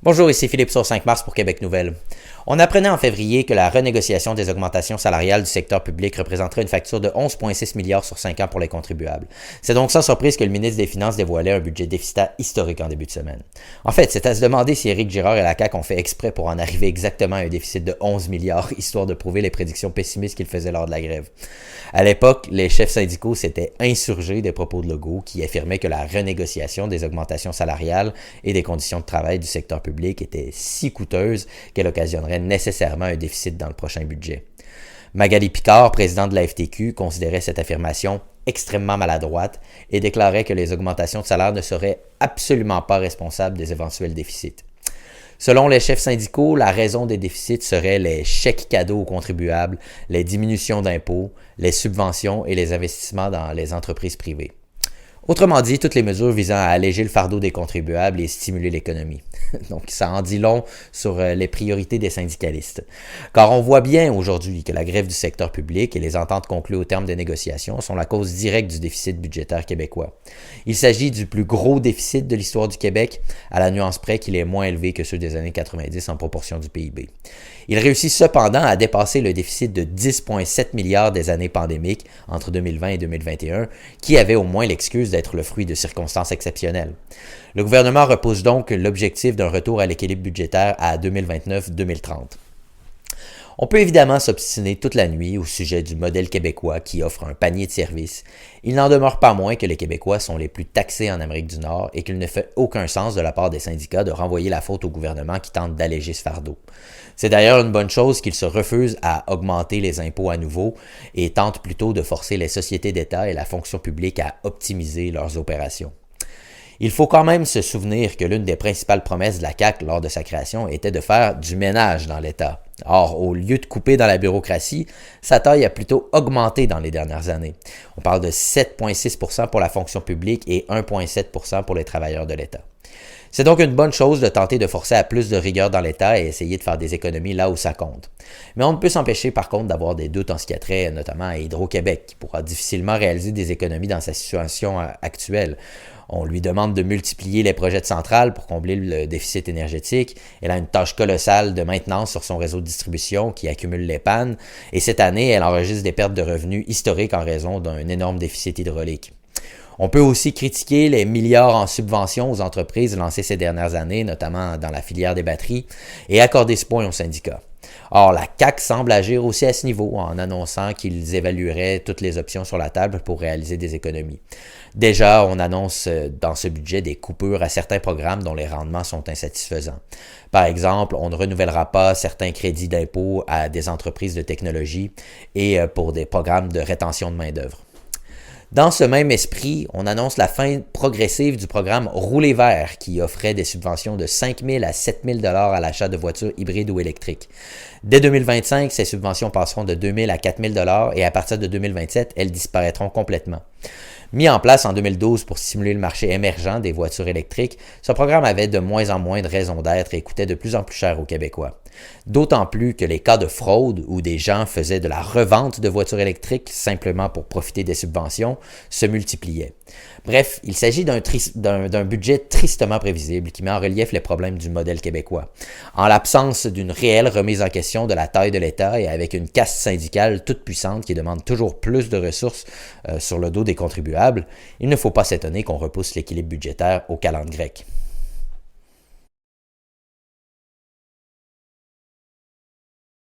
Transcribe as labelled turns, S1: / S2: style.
S1: Bonjour, ici Philippe sur 5 mars pour Québec Nouvelle. On apprenait en février que la renégociation des augmentations salariales du secteur public représenterait une facture de 11,6 milliards sur 5 ans pour les contribuables. C'est donc sans surprise que le ministre des Finances dévoilait un budget déficitaire historique en début de semaine. En fait, c'est à se demander si Éric Girard et la CAQ ont fait exprès pour en arriver exactement à un déficit de 11 milliards, histoire de prouver les prédictions pessimistes qu'ils faisaient lors de la grève. À l'époque, les chefs syndicaux s'étaient insurgés des propos de Legault qui affirmaient que la renégociation des augmentations salariales et des conditions de travail du secteur public était si coûteuse qu'elle occasionnerait nécessairement un déficit dans le prochain budget. Magali Picard, présidente de la FTQ, considérait cette affirmation extrêmement maladroite et déclarait que les augmentations de salaire ne seraient absolument pas responsables des éventuels déficits. Selon les chefs syndicaux, la raison des déficits serait les chèques cadeaux aux contribuables, les diminutions d'impôts, les subventions et les investissements dans les entreprises privées. Autrement dit, toutes les mesures visant à alléger le fardeau des contribuables et stimuler l'économie. Donc, ça en dit long sur les priorités des syndicalistes. Car on voit bien aujourd'hui que la grève du secteur public et les ententes conclues au terme des négociations sont la cause directe du déficit budgétaire québécois. Il s'agit du plus gros déficit de l'histoire du Québec, à la nuance près qu'il est moins élevé que ceux des années 90 en proportion du PIB. Il réussit cependant à dépasser le déficit de 10,7 milliards des années pandémiques entre 2020 et 2021, qui avait au moins l'excuse d'être le fruit de circonstances exceptionnelles. Le gouvernement repousse donc l'objectif d'un retour à l'équilibre budgétaire à 2029-2030. On peut évidemment s'obstiner toute la nuit au sujet du modèle québécois qui offre un panier de services. Il n'en demeure pas moins que les Québécois sont les plus taxés en Amérique du Nord et qu'il ne fait aucun sens de la part des syndicats de renvoyer la faute au gouvernement qui tente d'alléger ce fardeau. C'est d'ailleurs une bonne chose qu'ils se refusent à augmenter les impôts à nouveau et tentent plutôt de forcer les sociétés d'État et la fonction publique à optimiser leurs opérations. Il faut quand même se souvenir que l'une des principales promesses de la CAQ lors de sa création était de faire du ménage dans l'État. Or, au lieu de couper dans la bureaucratie, sa taille a plutôt augmenté dans les dernières années. On parle de 7,6% pour la fonction publique et 1,7% pour les travailleurs de l'État. C'est donc une bonne chose de tenter de forcer à plus de rigueur dans l'État et essayer de faire des économies là où ça compte. Mais on ne peut s'empêcher par contre d'avoir des doutes en ce qui a trait notamment à Hydro-Québec, qui pourra difficilement réaliser des économies dans sa situation actuelle. On lui demande de multiplier les projets de centrales pour combler le déficit énergétique. Elle a une tâche colossale de maintenance sur son réseau de distribution qui accumule les pannes. Et cette année, elle enregistre des pertes de revenus historiques en raison d'un énorme déficit hydraulique. On peut aussi critiquer les milliards en subventions aux entreprises lancées ces dernières années, notamment dans la filière des batteries, et accorder ce point aux syndicats. Or, la CAQ semble agir aussi à ce niveau en annonçant qu'ils évalueraient toutes les options sur la table pour réaliser des économies. Déjà, on annonce dans ce budget des coupures à certains programmes dont les rendements sont insatisfaisants. Par exemple, on ne renouvellera pas certains crédits d'impôt à des entreprises de technologie et pour des programmes de rétention de main-d'œuvre. Dans ce même esprit, on annonce la fin progressive du programme Rouler vert qui offrait des subventions de 5 000 à 7 000 $ à l'achat de voitures hybrides ou électriques. Dès 2025, ces subventions passeront de 2 000 à 4 000 $ et à partir de 2027, elles disparaîtront complètement. Mis en place en 2012 pour stimuler le marché émergent des voitures électriques, ce programme avait de moins en moins de raisons d'être et coûtait de plus en plus cher aux Québécois. D'autant plus que les cas de fraude où des gens faisaient de la revente de voitures électriques simplement pour profiter des subventions se multipliaient. Bref, il s'agit d'un budget tristement prévisible qui met en relief les problèmes du modèle québécois. En l'absence d'une réelle remise en question de la taille de l'État et avec une caste syndicale toute puissante qui demande toujours plus de ressources sur le dos des contribuables, il ne faut pas s'étonner qu'on repousse l'équilibre budgétaire aux calendes grecques.